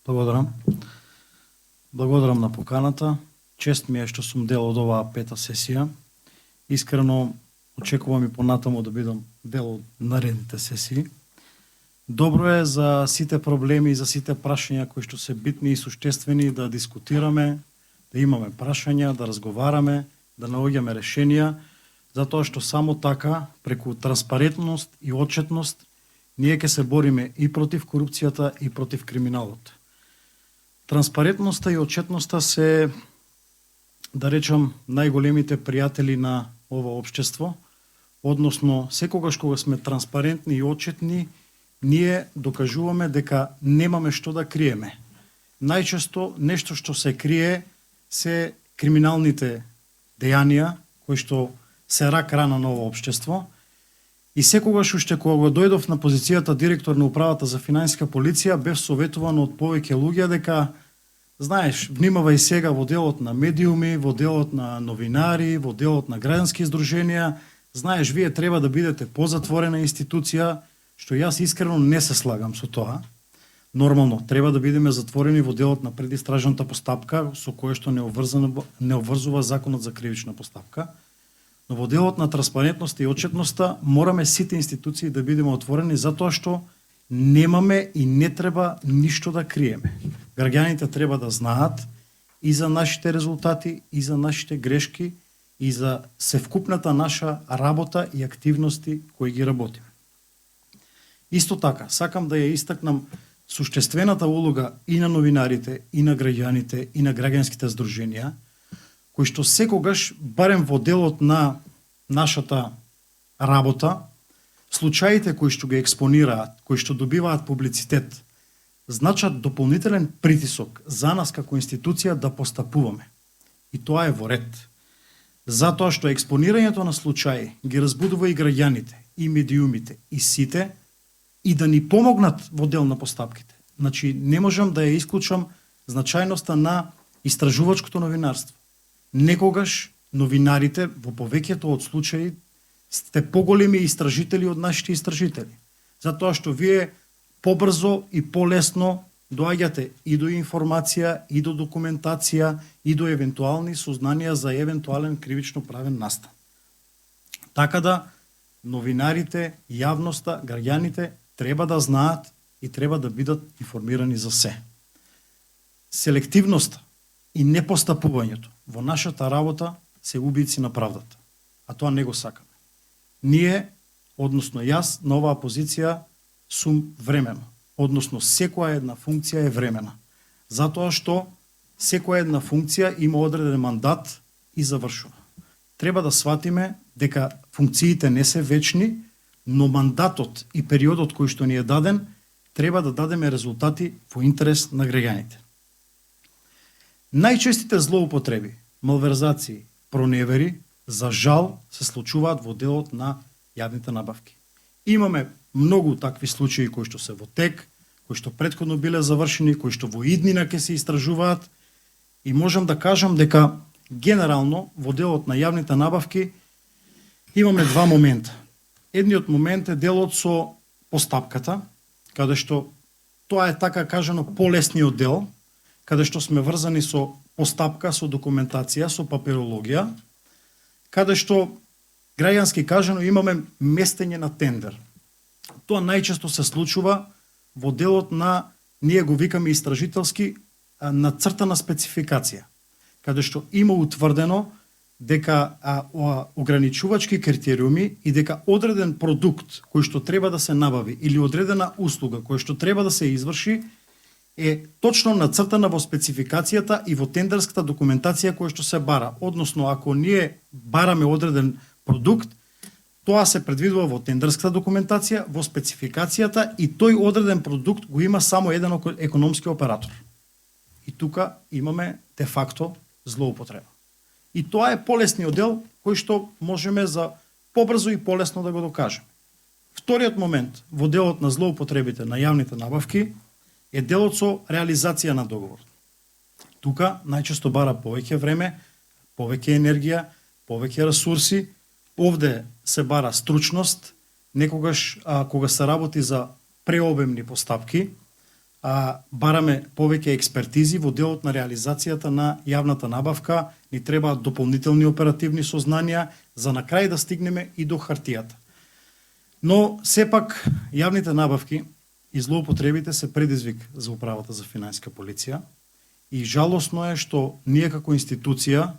Благодарам. Благодарам на поканата. Чест ми е што сум дел од оваа пета сесија. Искрено очекувам и понатаму да бидам дел од наредните сесии. Добро е за сите проблеми и за сите прашања кои што се битни и суштествени да дискутираме, да имаме прашања, да разговараме, да наоѓаме решенија, затоа што само така, преку транспарентност и отчетност, ние ќе се бориме и против корупцијата и против криминалот. Транспарентноста и отчетноста се, да речам, најголемите пријатели на ова општество, односно секогаш кога сме транспарентни и отчетни, ние докажуваме дека немаме што да криеме. Најчесто нешто што се крие се криминалните дејанија кои што се рак рана на ова општество. И секогаш уште кога го дојдов на позицијата директор на управата за финансиска полиција, бев советуван од повеќе луѓе дека знаеш, внимавај сега во делот на медиуми, во делот на новинари, во делот на граѓански издруженија, знаеш, вие треба да бидете позатворена институција, што јас искрено не се слагам со тоа. Нормално, треба да бидеме затворени во делот на предистражната постапка, со кое што не обврзува законот за кривична постапка. Но во делот на транспарентноста и отчетноста мораме сите институции да бидеме отворени затоа што немаме и не треба ништо да криеме. Граѓаните треба да знаат и за нашите резултати, и за нашите грешки, и за севкупната наша работа и активности кои ги работиме. Исто така, сакам да ја истакнам суштествената улога и на новинарите, и на граѓаните, и на граѓанските здруженија, кои што секогаш, барем во делот на нашата работа, случаите кои што ги експонираат, кои што добиваат публицитет, значат дополнителен притисок за нас како институција да постапуваме. И тоа е во ред. Затоа што експонирањето на случаи ги разбудува и граѓаните, и медиумите, и сите, и да ни помогнат во дел на постапките. Значи, не можам да ја исклучам значајноста на истражувачкото новинарство. Некогаш новинарите во повеќето од случаи сте поголеми истражители од нашите истражители. Затоа што вие побрзо и полесно доаѓате и до информација, и до документација, и до евентуални сознанија за евентуален кривично правен настан. Така да, новинарите, јавноста, граѓаните треба да знаат и треба да бидат информирани за се. Селективноста и непостапувањето во нашата работа се убици на правдата. А тоа не го сакаме. Ние, односно јас, на оваа позиција сум времено. Односно, секоја една функција е времена. Затоа што секоја една функција има одреден мандат и завршува. Треба да сватиме дека функциите не се вечни, но мандатот и периодот кој што ни е даден, треба да дадеме резултати во интерес на граѓаните. Најчестите злоупотреби, малверзации, проневери, за жал, се случуваат во делот на јавните набавки. Имаме многу такви случаи кои што се во тек, кои што претходно биле завршени, кои што во иднина ќе се истражуваат, и можам да кажам дека генерално во делот на јавните набавки имаме два момента. Едниот момент е делот со постапката, каде што тоа е така кажано полесниот дел, каде што сме врзани со постапка, со документација, со паперологија, каде што граѓански кажано имаме местење на тендер. Тоа најчесто се случува во делот на, ние го викаме истражителски, нацртана спецификација, каде што има утврдено дека ограничувачки критериуми и дека одреден продукт кој што треба да се набави или одредена услуга која што треба да се изврши е точно нацртана во спецификацијата и во тендерската документација која што се бара. Односно, ако ние бараме одреден продукт, тоа се предвидува во тендерската документација, во спецификацијата, и тој одреден продукт го има само еден економски оператор. И тука имаме де факто злоупотреба. И тоа е полесниот дел кој што можеме за побрзо и полесно да го докажеме. Вториот момент во делот на злоупотребите на јавните набавки е делот со реализација на договор. Тука најчесто бара повеќе време, повеќе енергија, повеќе ресурси. Овде се бара стручност, некогаш кога се работи за преобемни постапки, бараме повеќе експертизи во делот на реализацијата на јавната набавка, ни требаат дополнителни оперативни сознанија за на крај да стигнеме и до хартијата. Но сепак јавните набавки и злоупотребите се предизвик за Управата за финансиска полиција и жалосно е што ние како институција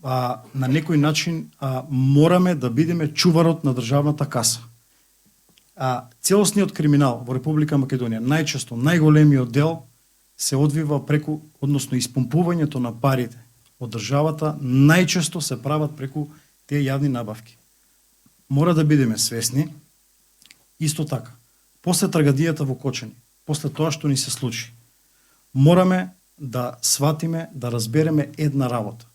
на некој начин мораме да бидеме чуварот на државната каса. Целосниот криминал во Република Македонија, најчесто најголемиот дел се одвива преку, односно испумпувањето на парите од државата, најчесто се прават преку тие јавни набавки. Мора да бидеме свесни, исто така, после трагедијата во Кочани, после тоа што ни се случи, мораме да сватиме, да разбереме една работа.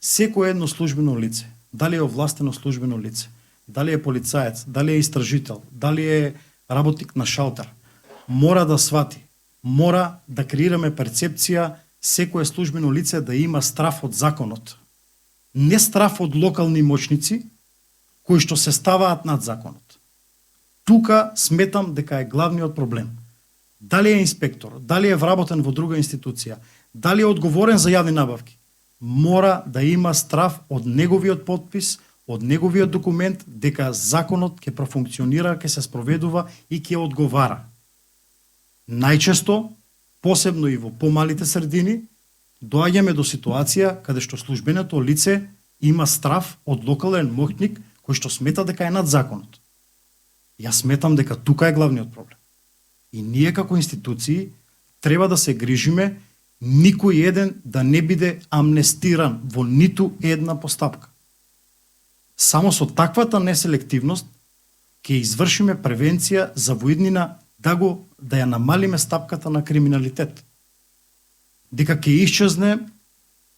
Секој едно службено лице, дали е овластено службено лице, дали е полицаец, дали е истражител, дали е работник на шалтер, мора да свати, мора да креираме перцепција секое службено лице да има страф од законот. Не страф од локални моćници кои што се ставаат над законот. Тука сметам дека е главниот проблем. Дали е инспектор, дали е вработен во друга институција, дали е одговорен за јавни набавки, мора да има страф од неговиот подпис, од неговиот документ, дека законот ќе профункционира, ќе се спроведува и ќе одговара. Најчесто, посебно и во помалите средини, доаѓаме до ситуација каде што службеното лице има страф од локален моќник кој што смета дека е над законот. Јас сметам дека тука е главниот проблем. И ние како институции треба да се грижиме никој еден да не биде амнестиран во ниту една постапка. Само со таквата неселективност ќе извршиме превенција за воиднина да ја намалиме стапката на криминалитет. Дека ќе исчезне,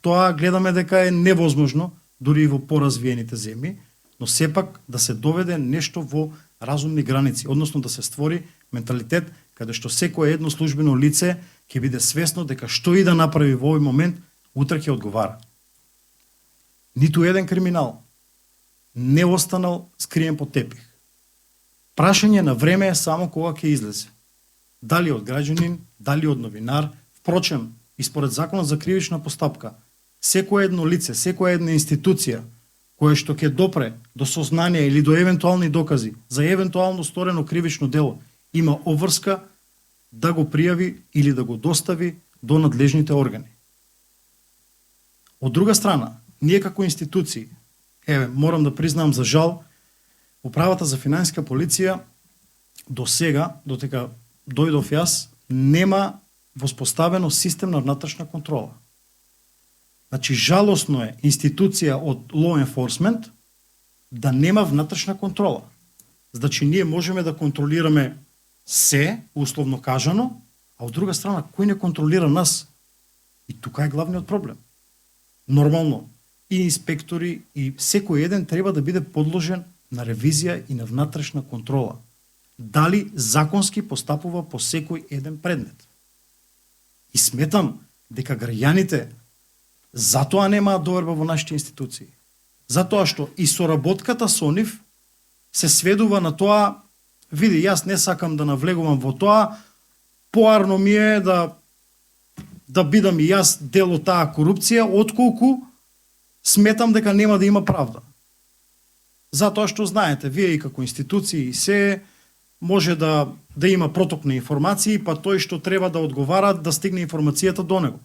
тоа гледаме дека е невозможно дури и во поразвиените земји, но сепак да се доведе нешто во разумни граници, односно да се створи менталитет каде што секое едно службено лице ќе биде свесно дека што и да направи во овој момент, утре ќе одговара. Ниту еден криминал не останал скриен под тепих. Прашање на време е само кога ќе излезе. Дали од граѓанин, дали од новинар, впрочем, и според законот за кривична постапка, секое едно лице, секоја една институција која што ќе допре до сознание или до евентуални докази за евентуално сторено кривично дело, има обврска да го пријави или да го достави до надлежните органи. Од друга страна, ние како институции, морам да признам за жал, Управата за финансиска полиција до сега, дотека дојдов јас, нема воспоставено систем на внатрешна контрола. Значи, жалосно е институција од law enforcement да нема внатрешна контрола. Значи, ние можеме да контролираме се, условно кажано, а од друга страна, кој не контролира нас? И тука е главниот проблем. Нормално, и инспектори, и секој еден треба да биде подложен на ревизија и на внатрешна контрола. Дали законски постапува по секој еден предмет. И сметам дека граѓаните затоа немаат доверба во нашите институции. Затоа што и соработката со нив се сведува на тоа, види, јас не сакам да навлегувам во тоа, поарно ми е да бидам и јас дел од таа корупција, отколку сметам дека нема да има правда. Затоа што знаете, вие и како институции се може да има проток на информации, па тој што треба да одговара да стигне информацијата до него.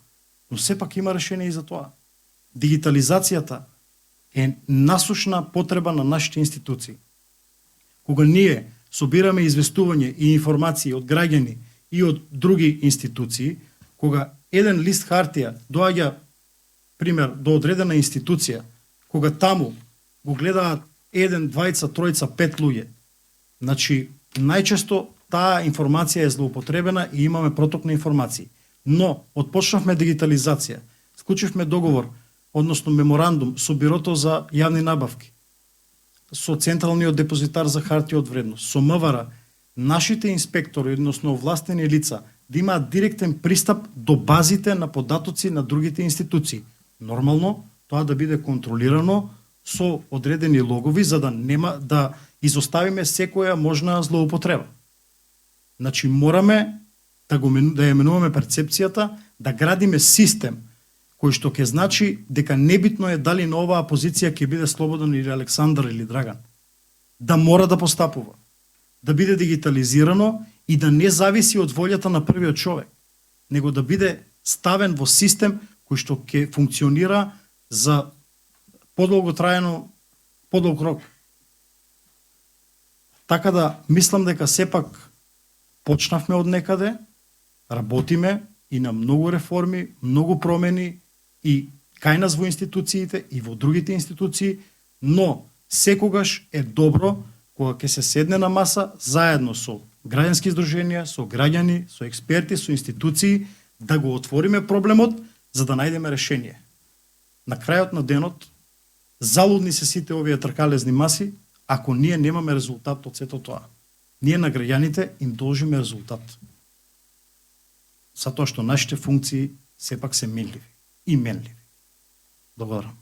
Но сепак има решение и за тоа. Дигитализацијата е насушна потреба на нашите институции. Кога ние собираме известување и информации од граѓани и од други институции, кога еден лист хартија доаѓа, пример, до одредена институција, кога таму го гледаат 1, 2, 3, 5 луѓе, значи, најчесто таа информација е злоупотребена и имаме проток на информации. Но, отпочнавме дигитализација, склучивме договор, односно меморандум со Бирото за јавни набавки, со Централниот депозитар за хартија од вредност, со МВР, нашите инспектори, односно овластени лица, да имаат директен пристап до базите на податоци на другите институции. Нормално, тоа да биде контролирано со одредени логови, за да нема изоставиме секоја можна злоупотреба. Значи, мораме да ја менуваме перцепцијата, да градиме систем кој што ќе значи дека небитно е дали на оваа позиција ќе биде Слободан или Александар или Драган. Да мора да постапува, да биде дигитализирано и да не зависи од волјата на првиот човек, него да биде ставен во систем кој што ќе функционира за подолго траено, подолг рок. Така да мислам дека сепак почнавме од некаде, работиме и на многу реформи, многу промени и кај нас во институциите и во другите институции, но секогаш е добро кога ќе се седне на маса заедно со граѓански издруженија, со граѓани, со експерти, со институции, да го отвориме проблемот за да најдеме решение. На крајот на денот, залудни се сите овие тркалезни маси, ако ние немаме резултат од сето тоа. Ние на граѓаните им должиме резултат. Затоа што нашите функции сепак се менливи и менливи. Благодарам.